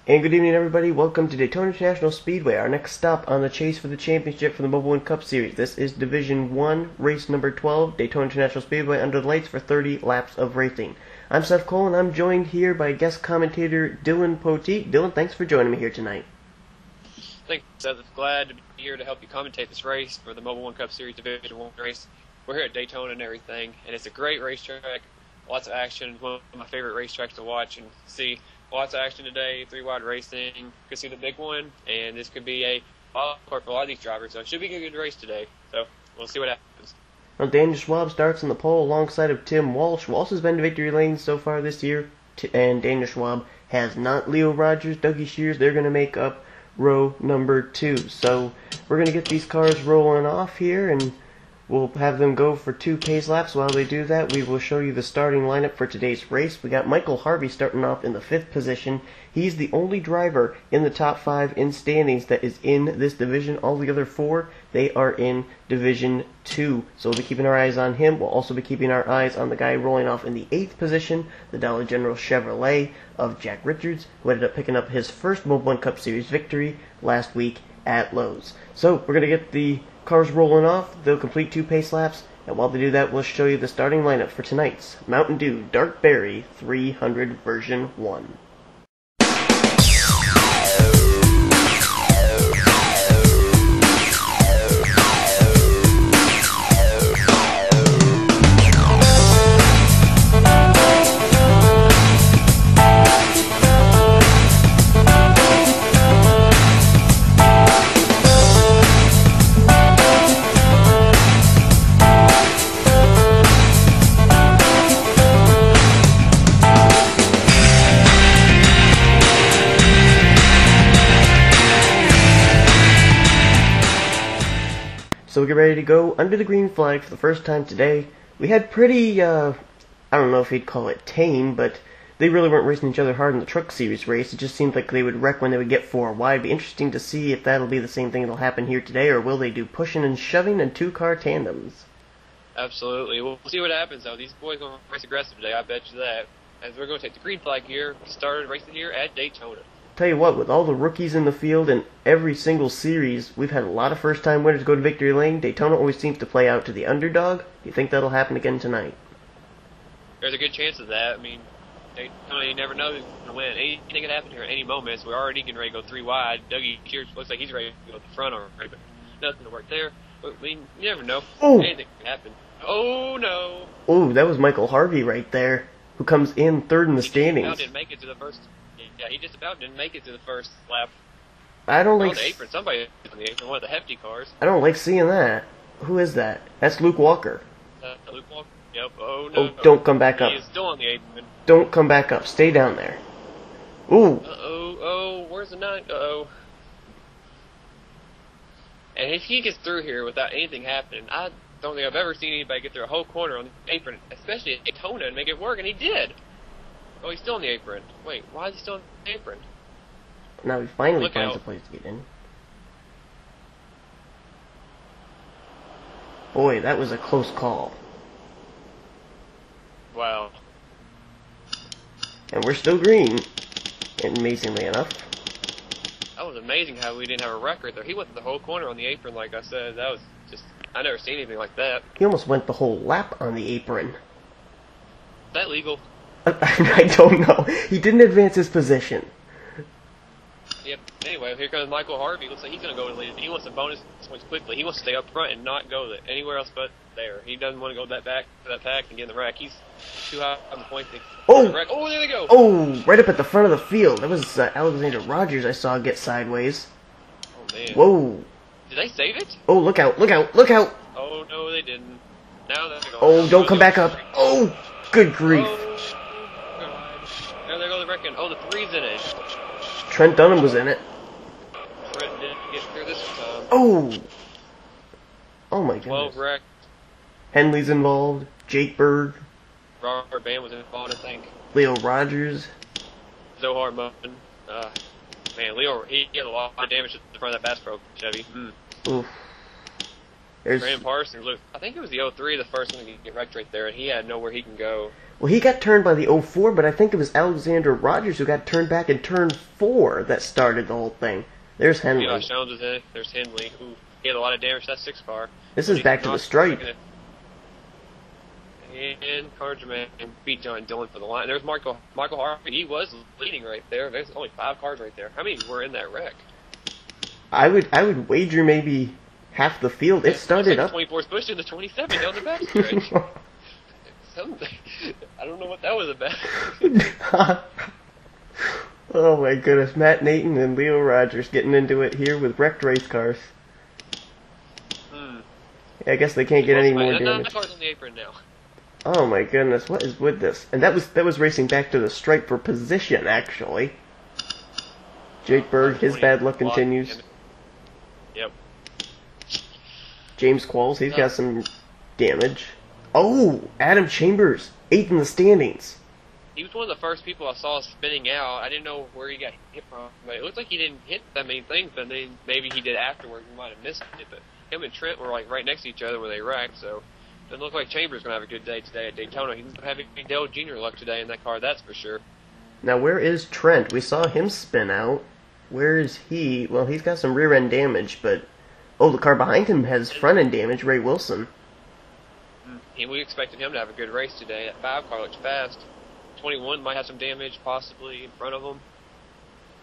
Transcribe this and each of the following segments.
And good evening, everybody. Welcome to Daytona International Speedway, our next stop on the chase for the championship for the Mobil1 Cup Series. This is Division 1, race number 12, Daytona International Speedway, under the lights for 30 laps of racing. I'm Seth Cole, and I'm joined here by guest commentator Dylan Poteet. Dylan, thanks for joining me here tonight. Thanks, Seth. Glad to be here to help you commentate this race for the Mobil1 Cup Series Division 1 race. We're here at Daytona and everything, and it's a great racetrack. Lots of action, one of my favorite racetracks to watch and see. Lots of action today, three-wide racing. Could see the big one, and this could be a wild card for a lot of these drivers. So it should be a good race today. So we'll see what happens. Well, Daniel Schwab starts in the pole alongside of Tim Walsh. Walsh has been to victory lane so far this year, and Daniel Schwab has not. Leo Rogers, Dougie Shears, they're going to make up row number 2. So we're going to get these cars rolling off here, and we'll have them go for 2 pace laps. While they do that, we will show you the starting lineup for today's race. We got Michael Harvey starting off in the 5th position. He's the only driver in the top 5 in standings that is in this division. All the other 4, they are in Division 2. So we'll be keeping our eyes on him. We'll also be keeping our eyes on the guy rolling off in the 8th position, the Dollar General Chevrolet of Jack Richards, who ended up picking up his first Mobil1 Cup Series victory last week at Lowe's. So we're going to get the cars rolling off. They'll complete 2 pace laps, and while they do that, we'll show you the starting lineup for tonight's Mountain Dew Dark Berry 300 version 1. So we get ready to go under the green flag for the first time today. We had pretty, I don't know if you'd call it tame, but they really weren't racing each other hard in the Truck Series race. It just seemed like they would wreck when they would get 4 wide. It'd be interesting to see if that'll be the same thing that'll happen here today, or will they do pushing and shoving and 2-car tandems? Absolutely. We'll see what happens, though. These boys are going to race aggressive today, I bet you that. As we're going to take the green flag here, we started racing here at Daytona. Tell you what, with all the rookies in the field and every single series, we've had a lot of first-time winners go to victory lane. Daytona always seems to play out to the underdog. Do you think that'll happen again tonight? There's a good chance of that. I mean, Daytona, you never know who's going to win. Anything can happen here at any moment, so we're already getting ready to go 3 wide. Dougie Shears looks like he's ready to go to the front already, but nothing to work there. But, I mean, you never know. Ooh. Anything can happen. Oh, no. Oh, that was Michael Harvey right there, who comes in 3rd in the standings. He didn't make it to the first. Yeah, he just about didn't make it to the first lap. I don't like. On the apron, somebody on the apron, one of the hefty cars. I don't like seeing that. Who is that? That's Luke Walker. Luke Walker. Yep. Oh no. Oh, don't come back up. He is still on the apron. Don't come back up. Stay down there. Ooh. Uh-oh. Oh, where's the 9? Uh-oh. And if he gets through here without anything happening, I don't think I've ever seen anybody get through a whole corner on the apron, especially at Daytona, and make it work, and he did. Oh, he's still on the apron. Wait, why is he still on the apron? Now he finally Look finds out. a place to get in. Boy, that was a close call. Wow. And we're still green, amazingly enough. That was amazing how we didn't have a record there. He went the whole corner on the apron, like I said. That was just, I never seen anything like that. He almost went the whole lap on the apron. Is that legal? I don't know. He didn't advance his position. Yep. Anyway, here comes Michael Harvey. Looks like he's going to go to the lead. He wants some bonus points quickly. He wants to stay up front and not go anywhere else but there. He doesn't want to go that back to that pack and get in the wreck. He's too high on the point. Oh! The oh, there they go. Oh, right up at the front of the field. That was Alexander Rogers I saw get sideways. Oh, man. Whoa. Did they save it? Oh, look out, look out, look out! Oh, no, they didn't. Now they're going. Oh, don't come back up. Oh, good grief. There they go, the wrecking. Oh, the 3's in it. Trent Dunham was in it. Trent didn't get through this time. Oh! Oh my 12 goodness. wrecked. Henley's involved. Jake Berg. Robert Band was involved, I think. Leo Rogers. Zohar Munn. Man, Leo, he had a lot of damage to the front of that Bass Pro Chevy. Oof. There's Brandon Parsons, look, I think it was the 03, the first one to get wrecked right there, and he had nowhere he can go. Well, he got turned by the 04, but I think it was Alexander Rogers who got turned back in turn 4 that started the whole thing. There's Henley. Josh Jones was in it. There's Henley, who he had a lot of damage to that 6 car. This is back to the stripe. And Connor Germain beat John Dillon for the line. There's Michael Harvey. He was leading right there. There's only 5 cars right there. How many were in that wreck? I would wager maybe half the field. It started up. 24's pushed into 27 down the backstretch. Something. I don't know what that was about. Oh my goodness, Matt Nathan and Leo Rogers getting into it here with wrecked race cars. Yeah, I guess they can't get any more damage. The car's on the apron now. Oh my goodness, what is with this? And that was racing back to the stripe for position, actually. Jake Berg, his bad luck continues. Yep. James Qualls, he's got some damage. Oh, Adam Chambers, 8th in the standings. He was one of the first people I saw spinning out. I didn't know where he got hit from, but it looked like he didn't hit that many things, but then maybe he did afterwards. He might have missed it, but him and Trent were like right next to each other when they wrecked, so it doesn't look like Chambers going to have a good day today at Daytona. He's having Dale Jr. luck today in that car, that's for sure. Now, where is Trent? We saw him spin out. Where is he? Well, he's got some rear end damage, but oh, the car behind him has front end damage. Ray Wilson. We expected him to have a good race today. That 5 car looks fast. 21 might have some damage possibly in front of him.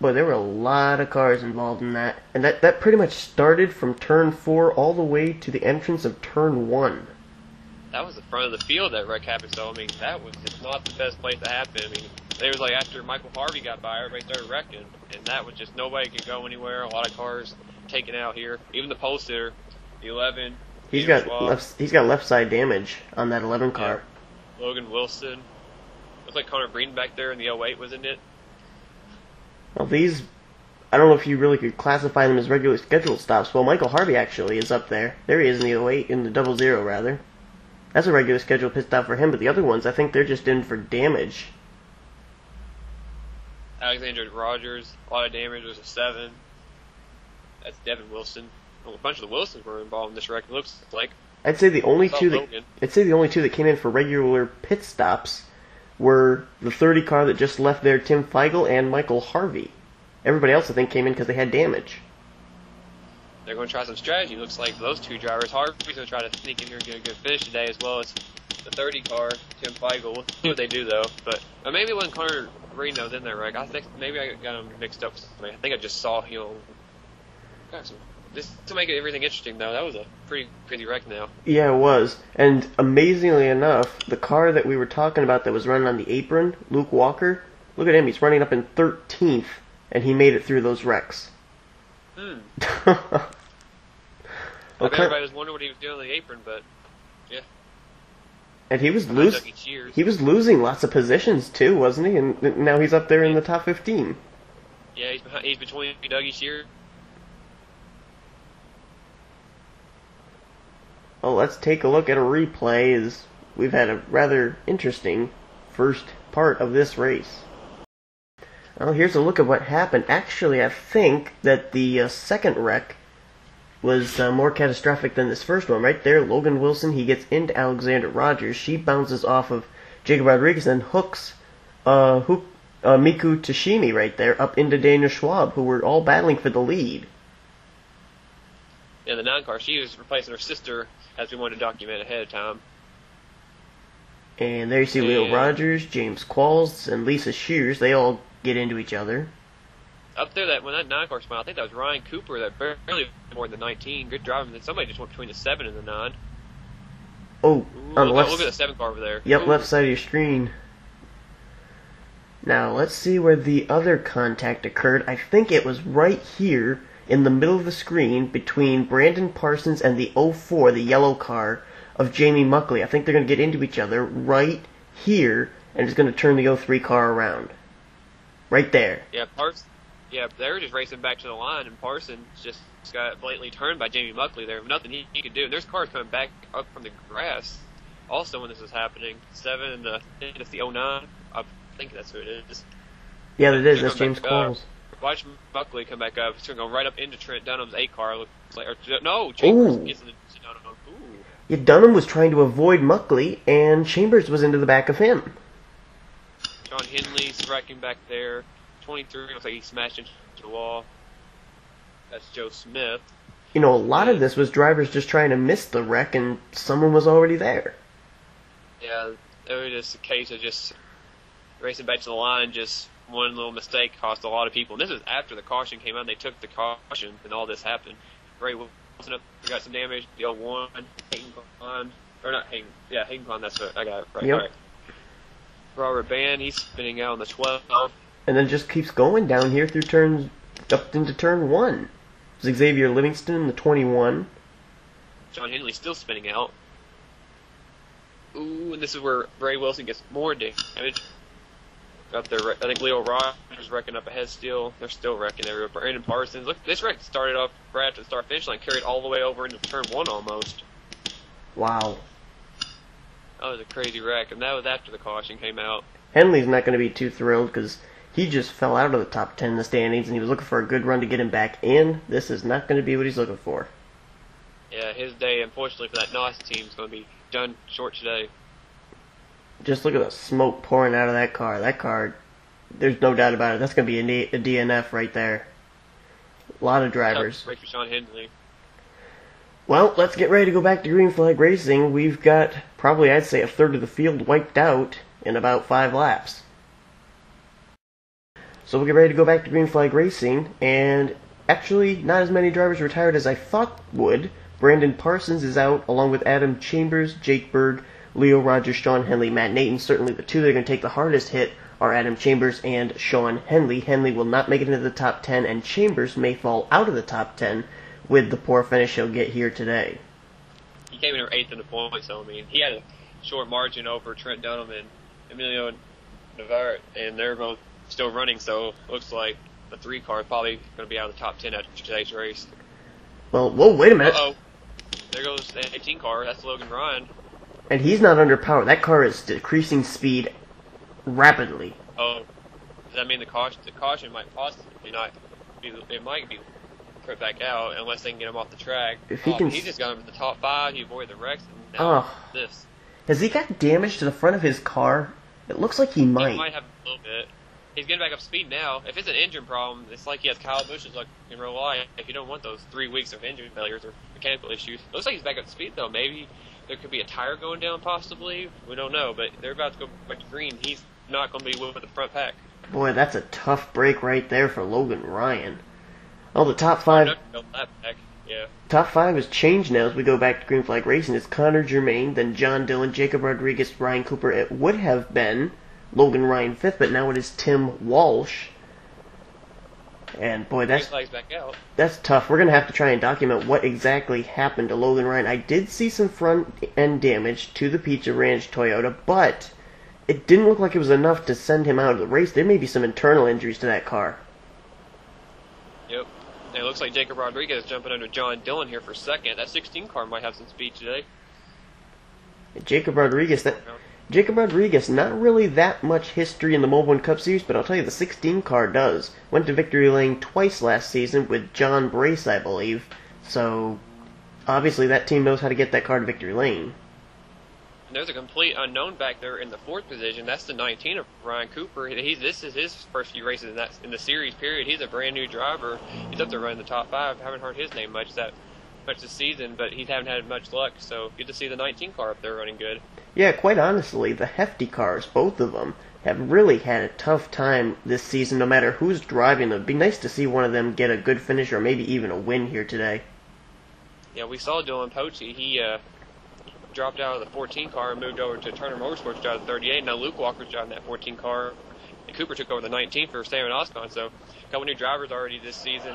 Boy, there were a lot of cars involved in that. And that pretty much started from turn 4 all the way to the entrance of turn 1. That was the front of the field that wreck happened, so I mean, that was just not the best place to happen. I mean, it was like after Michael Harvey got by, everybody started wrecking, and that was just nobody could go anywhere. A lot of cars taken out here. Even the pole sitter, the 11. He's got left side damage on that 11 car. Yeah. Logan Wilson. Looks like Connor Breen back there in the 08 was in it. Well, these, I don't know if you really could classify them as regular scheduled stops. Well, Michael Harvey actually is up there. There he is in the 08, in the 00 rather. That's a regular scheduled pit stop for him, but the other ones, I think they're just in for damage. Alexander Rogers, a lot of damage. There's a 7. That's Devin Wilson. Well, a bunch of the Wilsons were involved in this wreck. It looks like. I'd say the only two that came in for regular pit stops were the 30 car that just left there, Tim Feigl, and Michael Harvey. Everybody else, I think, came in because they had damage. They're going to try some strategy. Looks like those 2 drivers. Harvey's going to try to sneak in here and get a good finish today, as well as the 30 car, Tim Feigl. We'll see what they do, though. But maybe it wasn't Connor Breen that was in that wreck. I think maybe I got them mixed up with somebody. I think I just saw him. Just to make everything interesting, though, that was a pretty crazy wreck now. Yeah, it was. And amazingly enough, the car that we were talking about that was running on the apron, Luke Walker, look at him, he's running up in 13th, and he made it through those wrecks. I bet everybody was wondering what he was doing on the apron, but, yeah. And he was losing lots of positions, too, wasn't he? And now he's up there in the top 15. Yeah, he's between Dougie Shears. Well, let's take a look at a replay, as we've had a rather interesting first part of this race. Well, here's a look at what happened. Actually, I think that the second wreck was more catastrophic than this first one. Right there, Logan Wilson, he gets into Alexander Rogers. She bounces off of Jacob Rodriguez and hooks Miku Tashimi right there up into Dana Schwab, who were all battling for the lead. Yeah, the 9 car, she was replacing her sister, as we wanted to document ahead of time. And there you see Leo Rogers, James Qualls, and Lisa Shears. They all get into each other. Up there, when that 9 car spun, I think that was Ryan Cooper that barely more than the 19. Good driving. Then somebody just went between the 7 and the 9. Oh, on the left. Look at the 7 car over there. Yep, left side of your screen. Now, let's see where the other contact occurred. I think it was right here in the middle of the screen between Brandon Parsons and the 04, the yellow car, of Jamie Muckley. I think they're going to get into each other right here, and it's going to turn the 03 car around. Right there. Yeah, they were just racing back to the line, and Parsons just got blatantly turned by Jamie Muckley there. Nothing he could do. And there's cars coming back up from the grass also when this is happening. 7 and I think it's the 09. I think that's who it is. Yeah, it is. That's James Qualls. Watch Buckley come back up. He's going to go right up into Trent Dunham's 8 car. Looks like, no, Chambers gets in the Dunham. Yet Dunham was trying to avoid Muckley, and Chambers was into the back of him. John Henley's wrecking back there. 23 looks like he smashed into the wall. That's Joe Smith. You know, a lot of this was drivers just trying to miss the wreck, and someone was already there. Yeah, it was just a case of just racing back to the line. Just one little mistake cost a lot of people. And this was after the caution came out. They took the caution, and all this happened. Ray Wilson up got some damage. The 01, Hayden Klein, or not Hayden. Yeah, Hayden Klein. That's what I got it right. Yep. All right. Robert Band, he's spinning out on the 12. And then just keeps going down here through turns up into turn 1. Xavier Livingston in the 21. John Henley still spinning out. Ooh, and this is where Ray Wilson gets more damage. Up there, I think Leo Rogers wrecking up ahead still. They're still wrecking everywhere. Brandon Parsons. Look, this wreck started off right after the start finish line, carried all the way over into turn 1 almost. Wow. That was a crazy wreck, and that was after the caution came out. Henley's not going to be too thrilled because he just fell out of the top 10 in the standings, and he was looking for a good run to get him back in. This is not going to be what he's looking for. Yeah, his day, unfortunately, for that NOS team is going to be done short today. Just look at the smoke pouring out of that car. That car, there's no doubt about it. That's going to be a DNF right there. A lot of drivers. Right for Sean Henley. Well, let's get ready to go back to green flag racing. We've got probably, I'd say, a third of the field wiped out in about 5 laps. So we'll get ready to go back to green flag racing, and actually not as many drivers retired as I thought would. Brandon Parsons is out, along with Adam Chambers, Jake Berg, Leo Rogers, Sean Henley, Matt Nathan. Certainly the two that are going to take the hardest hit are Adam Chambers and Sean Henley. Henley will not make it into the top 10, and Chambers may fall out of the top 10 with the poor finish he'll get here today. He came in 8th in the points, so I mean, he had a short margin over Trent Dunham and Emilio Navarre, and they're both still running, so it looks like the 3 car is probably going to be out of the top 10 after today's race. Well, whoa, wait a minute. Uh-oh. There goes the 18 car. That's Logan Ryan. And he's not under power. That car is decreasing speed rapidly. Oh, does that mean the caution might possibly not be, it might be put back out unless they can get him off the track. If he can, he just got him in the top 5. He avoided the wrecks, and now this. Has he got damage to the front of his car? It looks like he might. He might have a little bit. He's getting back up speed now. If it's an engine problem, it's like he has Kyle Busch's luck in real life. If you don't want those 3 weeks of engine failures or mechanical issues. Looks like he's back up to speed, though. Maybe there could be a tire going down, possibly. We don't know, but they're about to go back to green. He's not going to be with the front pack. Boy, that's a tough break right there for Logan Ryan. Oh, the top 5... Yeah. Top 5 has changed now as we go back to green flag racing. It's Connor Germain, then John Dillon, Jacob Rodriguez, Ryan Cooper. It would have been Logan Ryan 5th, but now it is Tim Walsh. And boy, that's tough. We're going to have to try and document what exactly happened to Logan Ryan. I did see some front end damage to the Pizza Ranch Toyota, but it didn't look like it was enough to send him out of the race. There may be some internal injuries to that car. Yep. And it looks like Jacob Rodriguez is jumping under John Dillon here for second. That 16 car might have some speed today. Jacob Rodriguez, not really that much history in the Mobil1 Cup Series, but I'll tell you, the 16 car does. Went to victory lane twice last season with John Brace, I believe. So, obviously that team knows how to get that car to victory lane. And there's a complete unknown back there in the 4th position. That's the 19 of Ryan Cooper. This is his first few races in the series period. He's a brand new driver. He's up there running the top 5. Haven't heard his name much this season, but he haven't had much luck. So good to see the 19 car up there running good. Yeah, quite honestly, the hefty cars, both of them, have really had a tough time this season, no matter who's driving them. It'd be nice to see one of them get a good finish or maybe even a win here today. Yeah, we saw Dylan Poche. He dropped out of the 14 car and moved over to Turner Motorsports, driving the 38. Now Luke Walker's driving that 14 car, and Cooper took over the 19 for Sam and Oscon. So a couple new drivers already this season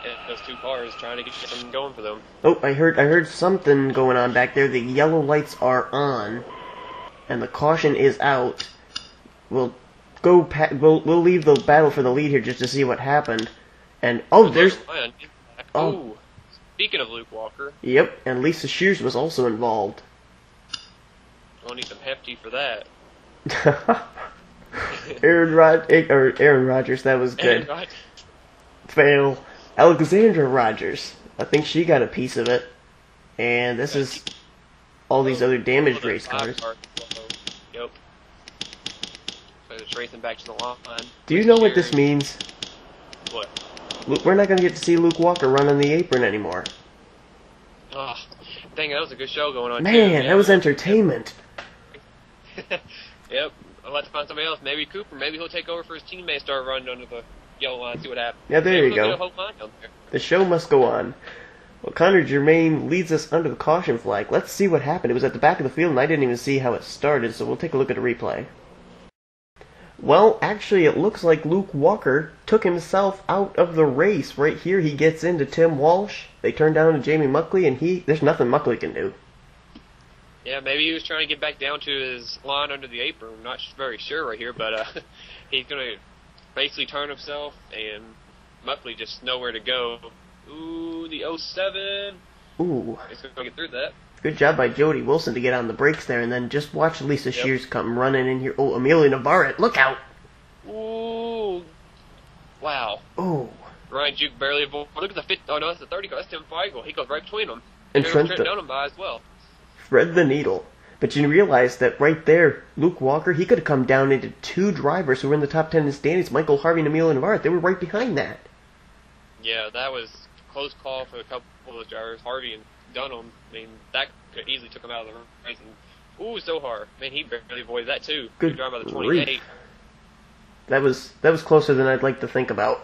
in those 2 cars, trying to get something going for them. Oh, I heard something going on back there. The yellow lights are on, and the caution is out. We'll leave the battle for the lead here just to see what happened. And speaking of Luke Walker. Yep, and Lisa Shears was also involved. We'll need some hefty for that. Aaron Rodgers, that was good. Fail. Alexandra Rogers, I think she got a piece of it. And this is all these other damaged race cars. Yep. So it's racing back to the line. Do you know what this means? What? We're not going to get to see Luke Walker run on the apron anymore. Oh, dang, that was a good show going on. Man, that was entertainment. Yep. I'll have to find somebody else. Maybe Cooper. Maybe he'll take over for his teammate, start running under the yellow line, see what happens. Yeah, there Maybe you go. Get a whole line down there. The show must go on. Well, Connor Germain leads us under the caution flag. Let's see what happened. It was at the back of the field, and I didn't even see how it started, so we'll take a look at a replay. Well, actually, it looks like Luke Walker took himself out of the race. Right here, he gets into Tim Walsh. They turn down to Jamie Muckley, and there's nothing Muckley can do. Yeah, maybe he was trying to get back down to his line under the apron. I'm not very sure right here, but he's going to basically turn himself, and Muckley just nowhere to go. Ooh, the 07. Ooh. He's going to get through that. Good job by Jody Wilson to get on the brakes there, and then just watch Lisa Shears come running in here. Oh, Amelia Navarre, look out! Ooh. Wow. Oh. Ryan Juke barely avoided. Look at the 50. Oh, no, that's the 30. That's Tim Feigl. He goes right between them. And Trent down him by as well. Thread the needle. But you realize that right there, Luke Walker, he could have come down into two drivers who were in the top 10 in the standings, Michael Harvey and Amelia Navarre. They were right behind that. Yeah, that was a close call for a couple of those drivers. Harvey and Dunham, I mean, that could easily took him out of the race. And, ooh, so hard. Man, he barely avoided that, too. Good drive by the 28. That was closer than I'd like to think about.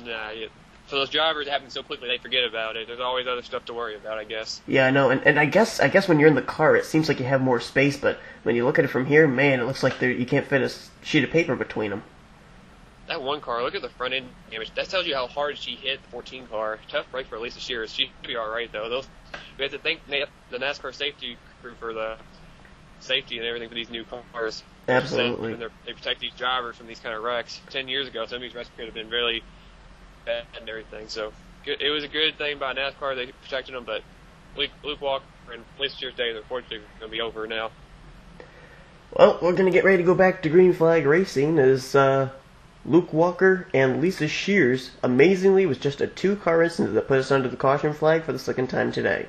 Nah, yeah. For those drivers, it happens so quickly they forget about it. There's always other stuff to worry about, I guess. Yeah, I know, and I guess when you're in the car, it seems like you have more space, but when you look at it from here, man, it looks like you can't fit a sheet of paper between them. That one car, look at the front end damage. That tells you how hard she hit the 14 car. Tough break for Lisa Shears. She should be all right, though. We have to thank the NASCAR safety crew for the safety and everything for these new cars. Absolutely. And they protect these drivers from these kind of wrecks. 10 years ago, some of these wrecks could have been really bad and everything. So it was a good thing by NASCAR. They protected them, but Luke Walker and Lisa Shears' days, unfortunately, are going to be over now. Well, we're going to get ready to go back to green flag racing as Luke Walker and Lisa Shears, amazingly, was just a two-car incident that put us under the caution flag for the second time today.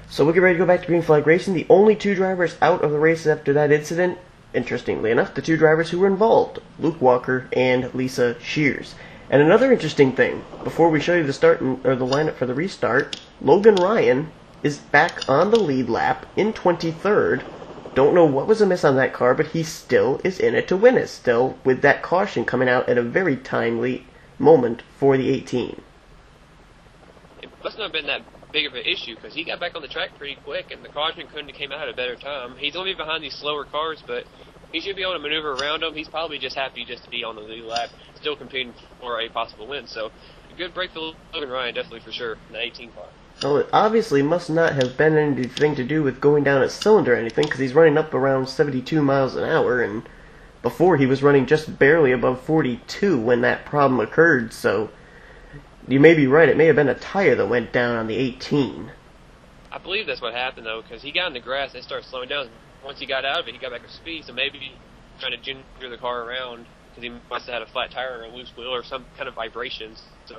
So we'll get ready to go back to green flag racing. The only two drivers out of the race after that incident, interestingly enough, the two drivers who were involved, Luke Walker and Lisa Shears. And another interesting thing, before we show you the start or the lineup for the restart, Logan Ryan is back on the lead lap in 23rd. Don't know what was amiss on that car, but he still is in it to win it, still with that caution coming out at a very timely moment for the 18. It must not have been that big of an issue because he got back on the track pretty quick, and the caution couldn't have came out at a better time. He's only behind these slower cars, but he should be able to maneuver around them. He's probably just happy just to be on the lead lap, still competing for a possible win. So a good break for Logan Ryan, definitely for sure, in the 18 car. Well, it obviously must not have been anything to do with going down a cylinder or anything, because he's running up around 72 miles an hour, and before he was running just barely above 42 when that problem occurred, so you may be right, it may have been a tire that went down on the 18. I believe that's what happened, though, because he got in the grass and started slowing down. Once he got out of it, he got back up speed, so maybe trying to ginger the car around, because he must have had a flat tire or a loose wheel or some kind of vibrations. So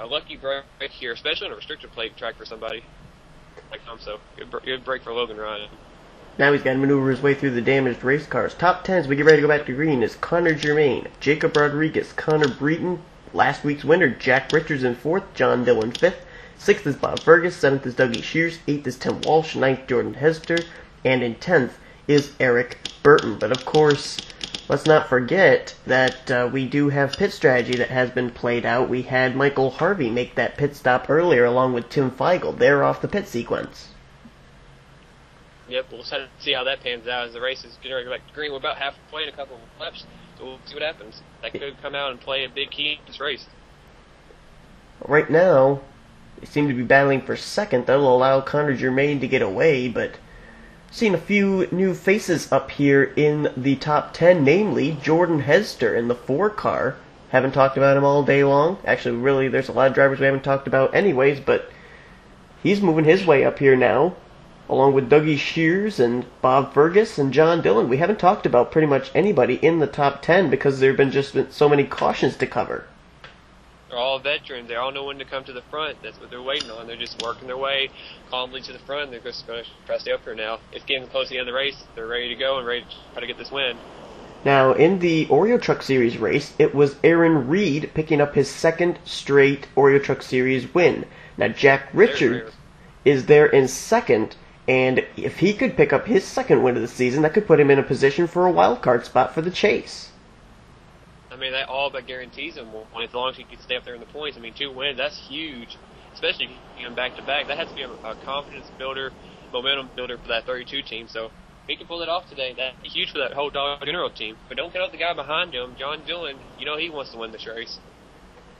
lucky break here, especially on a restrictor plate track for somebody like him. So good break for Logan Ryan. Now he's got to maneuver his way through the damaged race cars. Top 10 as we get ready to go back to green is Connor Germain, Jacob Rodriguez, Connor Breton, last week's winner Jack Richards in 4th, John Dillon 5th, 6th is Bob Fergus, 7th is Dougie Shears, 8th is Tim Walsh, 9th Jordan Hester, and in 10th is Eric Burton. But of course, let's not forget that we do have pit strategy that has been played out. We had Michael Harvey make that pit stop earlier along with Tim Feigl. They're off the pit sequence. Yep, we'll see how that pans out as the race is getting ready to go back to green. We're about halfway in a couple of laps, so we'll see what happens. That could come out and play a big key in this race. Right now, they seem to be battling for second. That'll allow Connor Germain to get away, but seen a few new faces up here in the top 10, namely Jordan Hester in the 4 car. Haven't talked about him all day long. Actually, really, there's a lot of drivers we haven't talked about anyways, but he's moving his way up here now, along with Dougie Shears and Bob Fergus and John Dillon. We haven't talked about pretty much anybody in the top 10 because there have been so many cautions to cover. They're all veterans. They all know when to come to the front. That's what they're waiting on. They're just working their way calmly to the front. They're just going to try to stay up here now. It's getting close to the end of the race. They're ready to go and ready to try to get this win. Now, in the Oreo Truck Series race, it was Aaron Reed picking up his second straight Oreo Truck Series win. Now, Jack Richards is there in second, and if he could pick up his second win of the season, that could put him in a position for a wild card spot for the chase. I mean, that all but guarantees him one as long as he can stay up there in the points. I mean, 2 wins, that's huge, especially if you get back-to-back. That has to be a confidence builder, momentum builder for that 32 team. So if he can pull it off today, that'd be huge for that whole Dodge General team. But don't cut out the guy behind him, John Dillon. You know he wants to win this race.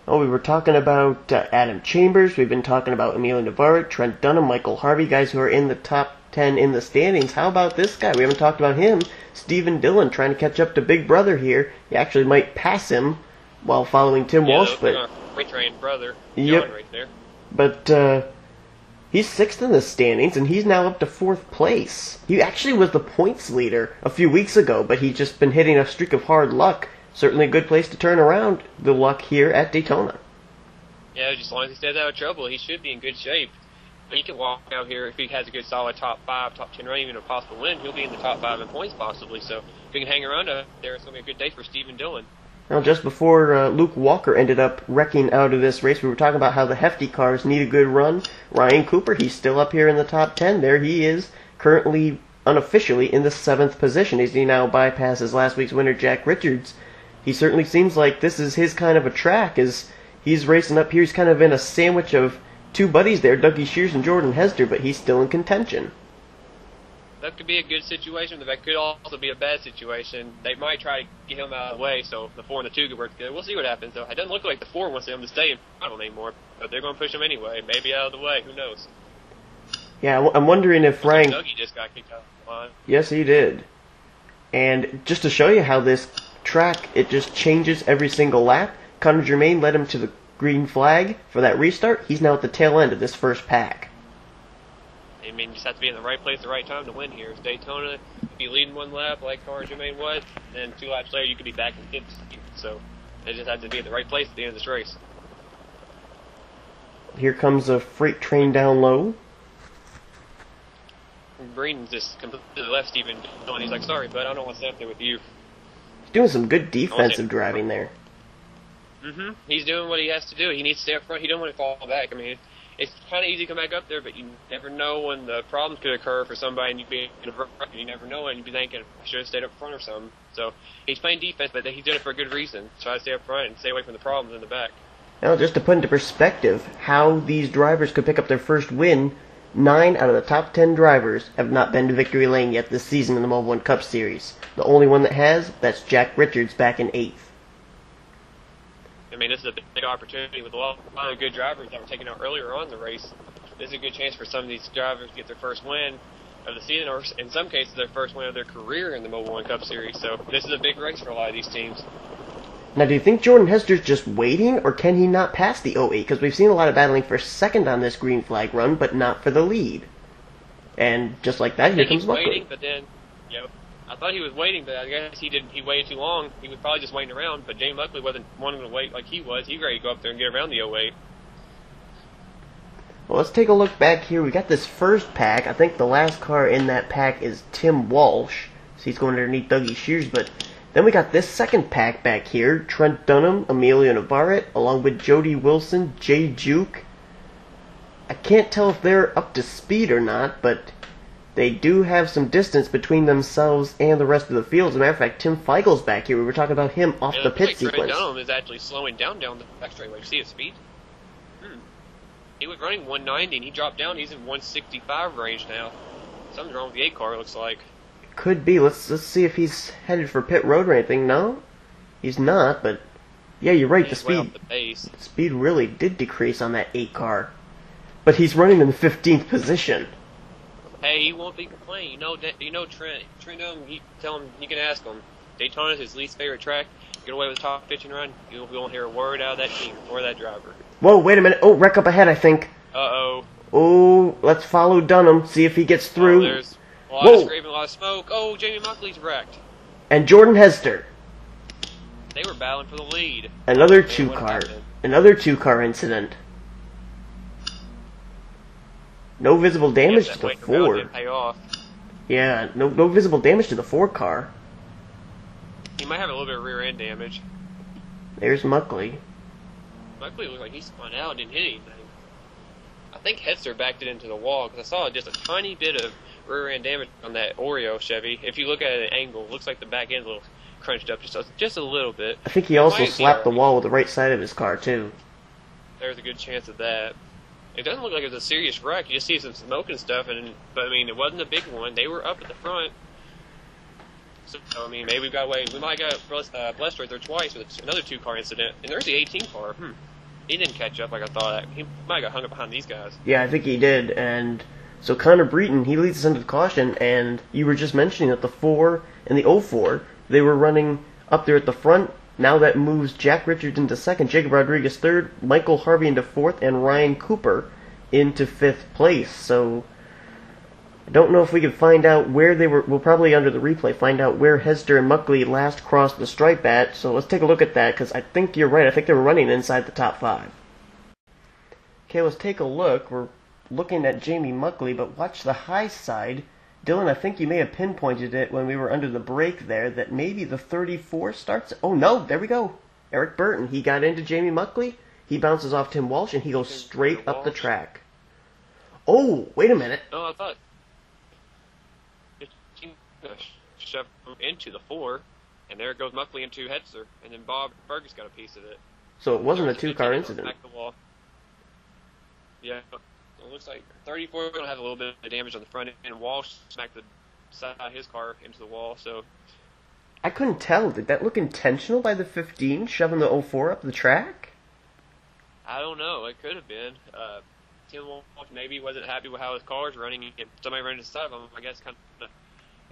Oh, we were talking about Adam Chambers. We've been talking about Emilio Navarro, Trent Dunham, Michael Harvey, guys who are in the top 10 in the standings. How about this guy? We haven't talked about him. Stephen Dillon trying to catch up to Big Brother here. He actually might pass him while following Tim Walsh. But trained brother, yep. John right there. But he's 6th in the standings, and he's now up to 4th place. He actually was the points leader a few weeks ago, but he's just been hitting a streak of hard luck. Certainly a good place to turn around the luck here at Daytona. Yeah, just as long as he stays out of trouble, he should be in good shape. He can walk out here if he has a good solid top 5, top 10 run, even a possible win. He'll be in the top 5 in points possibly. So if he can hang around up there, it's going to be a good day for Stephen Dillon. Now, just before Luke Walker ended up wrecking out of this race, we were talking about how the hefty cars need a good run. Ryan Cooper, he's still up here in the top 10. There he is, currently unofficially in the 7th position as he now bypasses last week's winner Jack Richards. He certainly seems like this is his kind of a track as he's racing up here. He's kind of in a sandwich of 2 buddies there, Dougie Shears and Jordan Hester, but he's still in contention. That could be a good situation, but that could also be a bad situation. They might try to get him out of the way so the 4 and the 2 could work together. We'll see what happens, though. It doesn't look like the 4 wants him to stay in front anymore, but they're going to push him anyway. Maybe out of the way. Who knows? Yeah, I'm wondering if Ryan... Dougie just got kicked out of the line. Yes, he did. And just to show you how this track, it just changes every single lap, Connor Germain led him to the green flag for that restart. He's now at the tail end of this first pack. I mean, you just have to be in the right place at the right time to win here. It's Daytona, if you lead in 1 lap like Connor Germain was, then 2 laps later you could be back in 5th. So they just have to be at the right place at the end of this race. Here comes a freight train down low. Green just completely left Stephen Dillon. He's like, sorry, bud, I don't want to stay up there with you. He's doing some good defensive driving there. He's doing what he has to do. He needs to stay up front. He don't want to fall back. I mean, it's kind of easy to come back up there, but you never know when the problems could occur for somebody, and you'd be in a and you never know, and you'd be thinking, I should have stayed up front or something. So he's playing defense, but he's doing it for a good reason. Try to stay up front and stay away from the problems in the back. Now, just to put into perspective how these drivers could pick up their first win, 9 out of the top 10 drivers have not been to victory lane yet this season in the Mobil1 Cup Series. The only one that has, that's Jack Richards back in 8th. I mean, this is a big opportunity with a lot of good drivers that were taken out earlier on in the race. This is a good chance for some of these drivers to get their first win of the season, or in some cases, their first win of their career in the Mobil1 Cup Series. So this is a big race for a lot of these teams. Now, do you think Jordan Hester's just waiting, or can he not pass the 08? Because we've seen a lot of battling for second on this green flag run, but not for the lead. And just like that, here comes Buckley. He's waiting, but then, I thought he was waiting, but I guess he waited too long. He was probably just waiting around, but Jamie Buckley wasn't wanting to wait like he was. He was ready to go up there and get around the 08. Well, let's take a look back here. We got this first pack. I think the last car in that pack is Tim Walsh. So he's going underneath Dougie Shears, but then we got this second pack back here. Trent Dunham, Emilio Navarro, along with Jody Wilson, Jay Juke. I can't tell if they're up to speed or not, but they do have some distance between themselves and the rest of the field. As a matter of fact, Tim Feigel's back here. We were talking about him off the pit sequence. Trent Dunham is actually slowing down the back straightaway. You see his speed? He was running 190 and he dropped down. He's in 165 range now. Something's wrong with the 8 car, it looks like. Could be. Let's see if he's headed for pit road or anything. No, he's not. But yeah, you're right. The speed really did decrease on that 8 car. But he's running in the 15th position. Hey, he won't be complaining. You know Trent. Trent, tell him, you can ask him. Daytona is his least favorite track. Get away with the top pitching run. You won't hear a word out of that team or that driver. Whoa, wait a minute. Oh, wreck up ahead, I think. Uh-oh. Oh, let's follow Dunham, see if he gets through. There's a lot of scraping, a lot of smoke. Oh, Jamie Buckley's wrecked. And Jordan Hester. They were battling for the lead. Another 2 car. Another two-car incident. No visible damage to the four. Didn't pay off. Yeah, no visible damage to the 4 car. He might have a little bit of rear end damage. There's Muckley. Muckley looked like he spun out and didn't hit anything. I think Hetzer backed it into the wall because I saw just a tiny bit of rear end damage on that Oreo Chevy. If you look at an angle, it looks like the back end's a little crunched up just a little bit. I think he also slapped the wall with the right side of his car too. There's a good chance of that. It doesn't look like it was a serious wreck. You just see some smoke and stuff, but I mean, it wasn't a big one. They were up at the front. So, I mean, maybe we might got blessed right there twice with another 2-car incident. And there's the 18 car. He didn't catch up like I thought. He might have got hung up behind these guys. Yeah, I think he did. And so Connor Breton, he leads us into the caution, and you were just mentioning that the 4 and the 04, they were running up there at the front. Now that moves Jack Richards into second, Jacob Rodriguez third, Michael Harvey into fourth, and Ryan Cooper into fifth place. So I don't know if we can find out where they were. We'll probably, under the replay, find out where Hester and Muckley last crossed the stripe at. So let's take a look at that, because I think you're right. I think they were running inside the top 5. Okay, let's take a look. We're looking at Jamie Muckley, but watch the high side. Dylan, I think you may have pinpointed it when we were under the break there, that maybe the 34 starts. Oh, no, there we go. Eric Burton, he got into Jamie Muckley. He bounces off Tim Walsh, and he goes straight up the track. Oh, wait a minute. Oh, I thought it shoved him into the 4, and there goes Muckley into Hetzer, and then Bob Fergus got a piece of it. So it wasn't a 2-car incident. Back the wall. Yeah. It looks like 34 is going to have a little bit of damage on the front end, and Walsh smacked the side of his car into the wall. So I couldn't tell. Did that look intentional by the 15, shoving the 04 up the track? I don't know. It could have been. Tim Walsh maybe wasn't happy with how his car was running, and somebody ran into the side of him. I guess kind of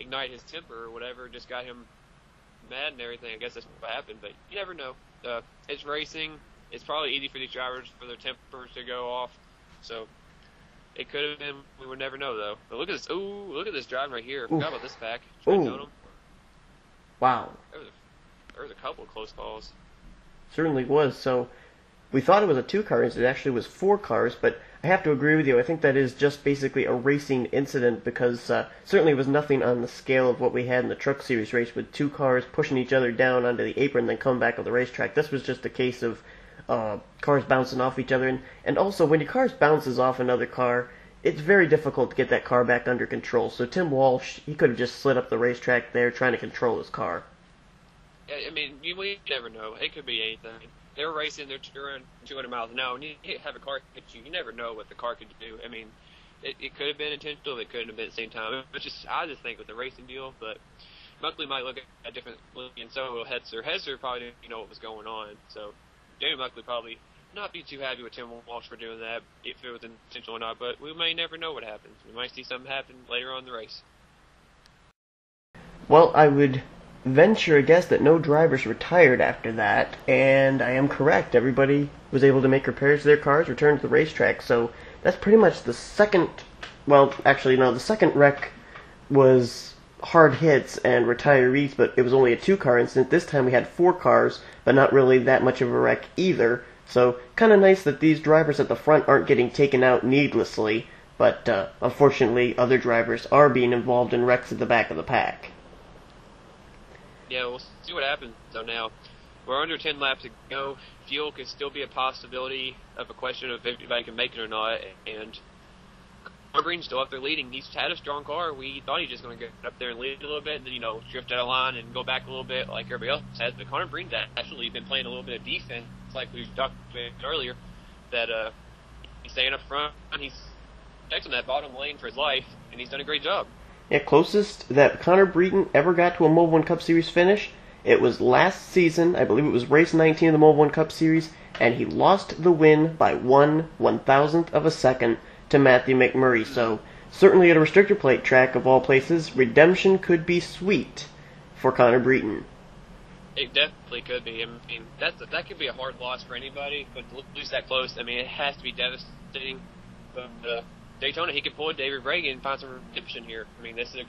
ignite his temper or whatever, just got him mad and everything. I guess that's what happened, but you never know. It's racing. It's probably easy for these drivers for their tempers to go off. So it could have been. We would never know, though. But look at this. Ooh, look at this driving right here. Forgot about this pack. Ooh. Wow. There was a couple of close calls. Certainly was. So we thought it was a 2-car incident. It actually was 4 cars, but I have to agree with you. I think that is just basically a racing incident, because certainly it was nothing on the scale of what we had in the Truck Series race with 2 cars pushing each other down onto the apron and then come back on the racetrack. This was just a case of cars bouncing off each other, and also when your car bounces off another car, it's very difficult to get that car back under control. So Tim Walsh, he could have just slid up the racetrack there trying to control his car. I mean, we never know. It could be anything. They're racing, they're around 200 miles an hour, and you have a car hit you. You never know what the car could do. I mean, it could have been intentional, it couldn't have been at the same time. I just think with the racing deal, but Muckley might look at differently, and so will Hetzer. Hetzer probably didn't know what was going on, so Jamie Muckley probably not be too happy with Tim Walsh for doing that, if it was intentional or not, but we may never know what happens. We might see something happen later on in the race. Well, I would venture a guess that no drivers retired after that, and I am correct. Everybody was able to make repairs to their cars, return to the racetrack, so that's pretty much the second, well, actually, no, the second wreck was hard hits and retirees, but it was only a 2-car incident. This time we had 4 cars, but not really that much of a wreck either. So kind of nice that these drivers at the front aren't getting taken out needlessly, but unfortunately other drivers are being involved in wrecks at the back of the pack. Yeah, we'll see what happens though now. We're under 10 laps to go. Fuel could still be a possibility of a question of if anybody can make it or not, and Green's still up there leading. He's had a strong car. We thought he was just going to get up there and lead a little bit, and then, drift out of line and go back a little bit like everybody else has. But Connor Breen's actually been playing a little bit of defense, like we talked about earlier, that he's staying up front, and he's protecting that bottom lane for his life, and he's done a great job. Yeah, closest that Connor Breton ever got to a Mobil 1 Cup Series finish, it was last season. I believe it was race 19 of the Mobil 1 Cup Series, and he lost the win by 1/1000th of a second to Matthew McMurray. So certainly at a restrictor plate track of all places, redemption could be sweet for Connor Breton. It definitely could be. I mean, that could be a hard loss for anybody, but to lose that close, I mean, it has to be devastating. But Daytona, he could pull a David Reagan and find some redemption here. I mean, this is a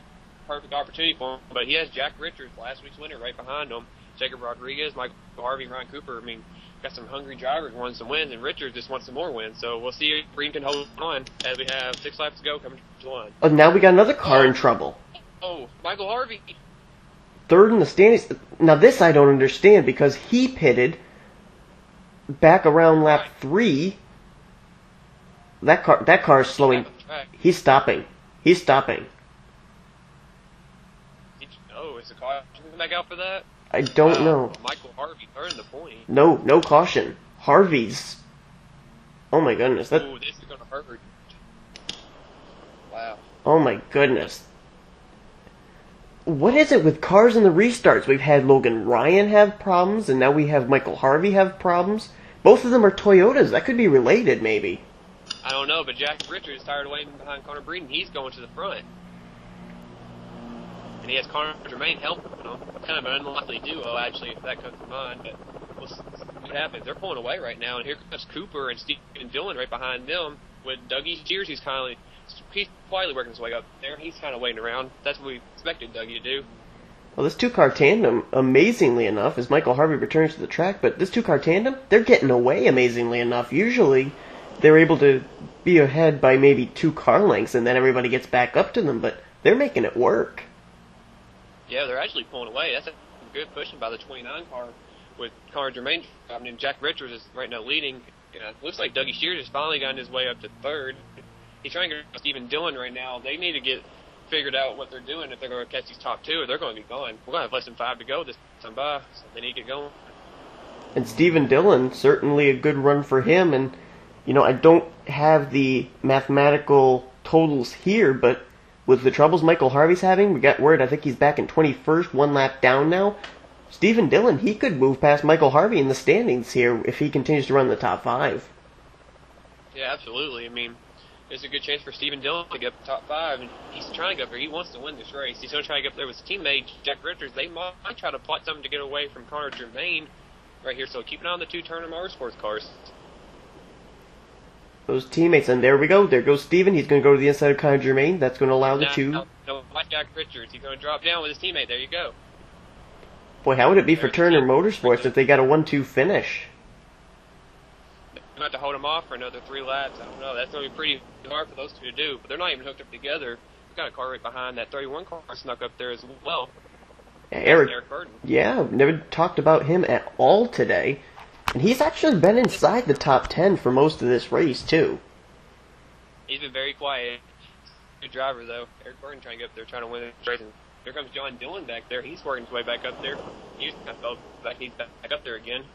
perfect opportunity for him. But he has Jack Richards, last week's winner, right behind him. Jacob Rodriguez, Michael Harvey, Ryan Cooper. I mean, got some hungry drivers wanting some wins, and Richards just wants some more wins. So we'll see if Green can hold on as we have 6 laps to go coming to the line. Oh, now we got another car in trouble. Oh, Michael Harvey. Third in the standings. Now this I don't understand because he pitted back around lap 3. That car is slowing. He's stopping. He's stopping. Oh, is the car coming back out for that? I don't know. Michael Harvey earned the point. No caution. Harvey's. Oh my goodness. Oh, this is gonna hurt. Wow. Oh my goodness. What is it with cars in the restarts? We've had Logan Ryan have problems, and now we have Michael Harvey have problems. Both of them are Toyotas. That could be related, maybe. I don't know, but Jack Richards is tired of waiting behind Connor Breeden. He's going to the front. And he has Connor Germain helping him. Kind of an unlikely duo, actually, if that comes to mind. But we'll see what happens. They're pulling away right now, and here comes Cooper and Stephen Dillon right behind them with Dougie Shears, who's he's quietly working his way up there. He's kind of waiting around. That's what we expected Dougie to do. Well, this two-car tandem, amazingly enough, as Michael Harvey returns to the track, but this two-car tandem, they're getting away amazingly enough. Usually, they're able to be ahead by maybe 2 car lengths, and then everybody gets back up to them, but they're making it work. Yeah, they're actually pulling away. That's a good pushing by the 29 car with Connor Germain driving in. Jack Richards is right now leading. Looks like Dougie Shears has finally gotten his way up to 3rd. He's trying to get Stephen Dillon right now. They need to get figured out what they're doing if they're going to catch these top 2, or they're going to be gone. We're going to have less than 5 to go this time by, so they need to get going. And Stephen Dillon, certainly a good run for him, and I don't have the mathematical totals here, but with the troubles Michael Harvey's having, we got word, I think he's back in 21st, 1 lap down now. Stephen Dillon, he could move past Michael Harvey in the standings here if he continues to run the top 5. Yeah, absolutely. I mean, there's a good chance for Stephen Dillon to get up to top 5, and he's trying to go up there. He wants to win this race. He's going to try to get up there with his teammate, Jack Richards. They might try to plot something to get away from Connor Germain right here, so keep an eye on the 2 Turner Motorsports cars. Those teammates, and there we go. There goes Steven. He's going to go to the inside of Connor Germain. That's going to allow the 2. No, watch Jack Richards. He's going to drop down with his teammate. There you go. Boy, how would it be for Turner Motorsports if they got a 1-2 finish? They have to hold him off for another 3 laps. I don't know. That's going to be pretty hard for those 2 to do. But they're not even hooked up together. We've got a car right behind that 31 car snuck up there as well. Yeah, Eric Burton. Yeah, never talked about him at all today. And he's actually been inside the top 10 for most of this race, too. He's been very quiet. Good driver, though. Eric Burton trying to get up there, trying to win this race. And here comes John Dillon back there. He's working his way back up there. He's kind of fell back. He's back up there again.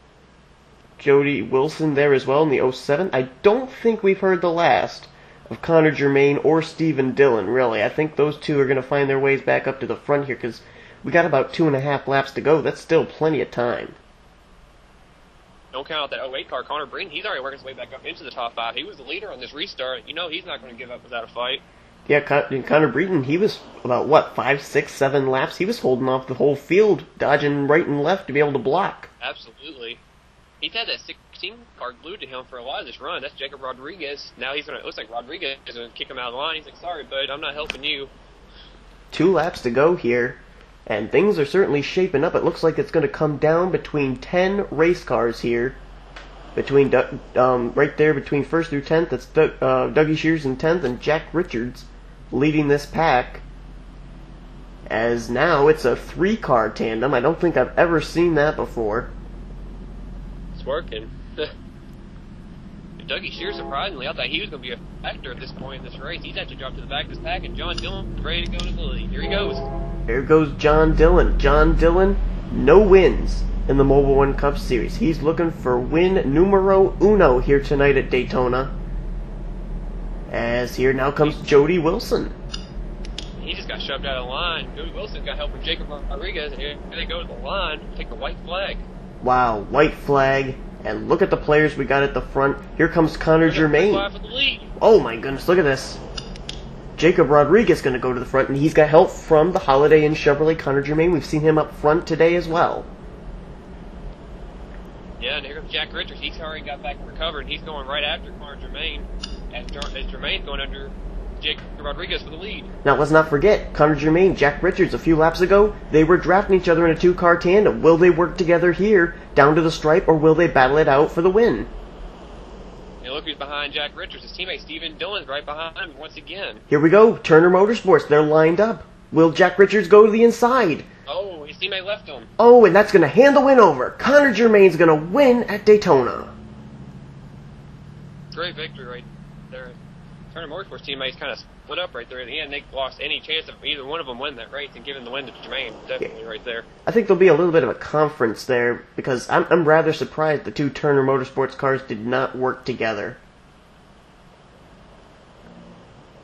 Jody Wilson there as well in the 07. I don't think we've heard the last of Connor Germain or Stephen Dillon, really. I think those 2 are going to find their ways back up to the front here because we got about 2.5 laps to go. That's still plenty of time. Don't count out that 08 car, Connor Breeden. He's already working his way back up into the top 5. He was the leader on this restart. He's not going to give up without a fight. Yeah, Connor Breeden, he was about, 5, 6, 7 laps? He was holding off the whole field, dodging right and left to be able to block. Absolutely. He's had that 16 car glued to him for a while this run. That's Jacob Rodriguez. Now it looks like Rodriguez is going to kick him out of the line. He's like, sorry, bud, I'm not helping you. 2 laps to go here, and things are certainly shaping up. It looks like it's going to come down between 10 race cars here. Right there between 1st through 10th, that's Dougie Shears in 10th, and Jack Richards leading this pack. As now it's a 3-car tandem. I don't think I've ever seen that before. It's working. Dougie Shears, surprisingly, I thought he was going to be a factor at this point in this race. He's actually dropped to the back of his pack, and John Dillon ready to go to the lead. Here he goes. Here goes John Dillon. John Dillon, no wins in the Mobil 1 Cup Series. He's looking for win numero uno here tonight at Daytona. As here now comes Jody Wilson. He just got shoved out of the line. Jody Wilson got help from Jacob Rodriguez, and here they go to the line, take the white flag. Wow, white flag. And look at the players we got at the front. Here comes Connor Germain. Oh my goodness, look at this. Jacob Rodriguez going to go to the front, and he's got help from the Holiday Inn Chevrolet Connor Germain. We've seen him up front today as well. Yeah, and here comes Jack Richards. He's already got back and recovered, and he's going right after Connor Germain. As Germain's going under Jake Rodriguez for the lead. Now let's not forget, Connor Germain, Jack Richards a few laps ago, they were drafting each other in a two-car tandem. Will they work together here, down to the stripe, or will they battle it out for the win? And look who's behind Jack Richards. His teammate Steven Dillon's right behind him once again. Here we go, Turner Motorsports, they're lined up. Will Jack Richards go to the inside? Oh, his teammate left him. Oh, and that's going to hand the win over. Connor Germain's going to win at Daytona. Great victory right there. Turner Motorsports teammates kind of split up right there at the end. They lost any chance of either one of them winning that race and giving the win to Germain. Definitely right there. I think there'll be a little bit of a conference there because I'm rather surprised the two Turner Motorsports cars did not work together.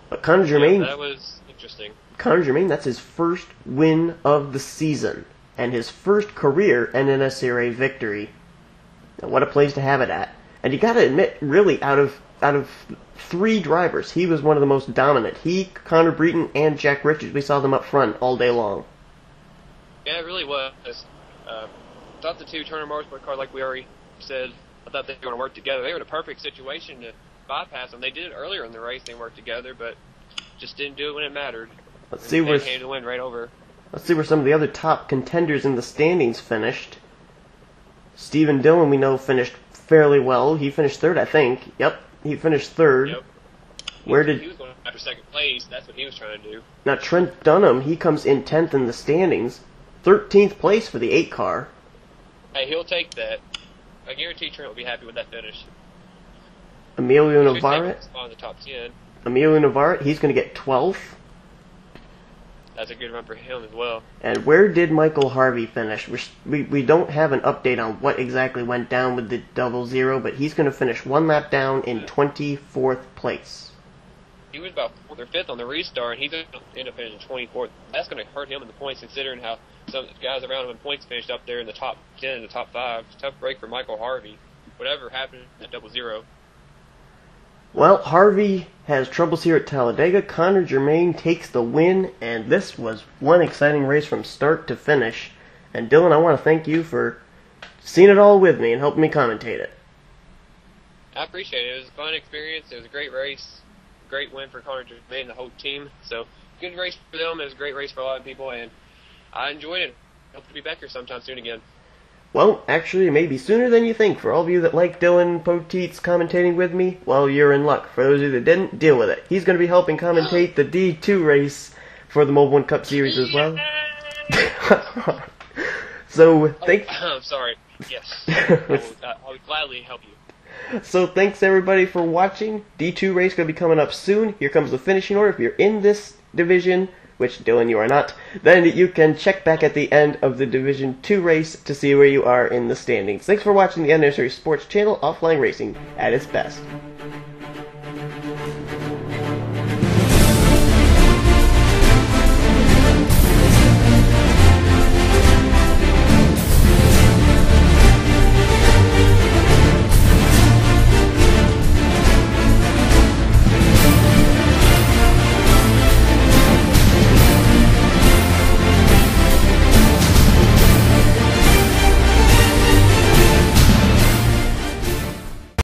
But Connor Germain... Yeah, that was interesting. Connor Germain, that's his first win of the season and his first career NNSCRA victory. Now, what a place to have it at. And you got to admit, really, out of three drivers, he was one of the most dominant. He, Connor Breton, and Jack Richards, we saw them up front all day long. Yeah, it really was. Thought the two Turner Motorsport cars, like we already said, I thought they were going to work together. They were in a perfect situation to bypass them. They did it earlier in the race. They worked together, but just didn't do it when it mattered. Let's see where the win right over. Let's see where some of the other top contenders in the standings finished. Steven Dillon, we know, finished fairly well. He finished third, I think. Yep, he finished third. Yep. He was going after second place. That's what he was trying to do. Now Trent Dunham, he comes in 10th in the standings, 13th place for the 8 car. Hey, he'll take that. I guarantee Trent will be happy with that finish. Emilio Navarrete. On the top 10. Emilio Navarrete, he's going to get 12th. That's a good run for him as well. And where did Michael Harvey finish? We don't have an update on what exactly went down with the 00, but he's going to finish one lap down in 24th place. He was about 4th or 5th on the restart, and he's going to end up finishing 24th. That's going to hurt him in the points, considering how some guys around him in points finished up there in the top 10 and the top 5. Tough break for Michael Harvey. Whatever happened at 00. Well, Harvey has troubles here at Talladega. Connor Germain takes the win, and this was one exciting race from start to finish. And Dylan, I want to thank you for seeing it all with me and helping me commentate it. I appreciate it. It was a fun experience. It was a great race. Great win for Connor Germain and the whole team. So, good race for them. It was a great race for a lot of people, and I enjoyed it. Hope to be back here sometime soon again. Well, actually, maybe sooner than you think. For all of you that like Dylan Poteet's commentating with me, well, you're in luck. For those of you that didn't, deal with it. He's going to be helping commentate the D2 race for the Mobil1 Cup Series as well. So, I'm sorry. Yes. I'll gladly help you. So, thanks everybody for watching. D2 race going to be coming up soon. Here comes the finishing order. If you're in this division, which, Dylan, you are not, then you can check back at the end of the Division 2 race to see where you are in the standings. Thanks for watching the NNSCRA Sports Channel, offline racing at its best.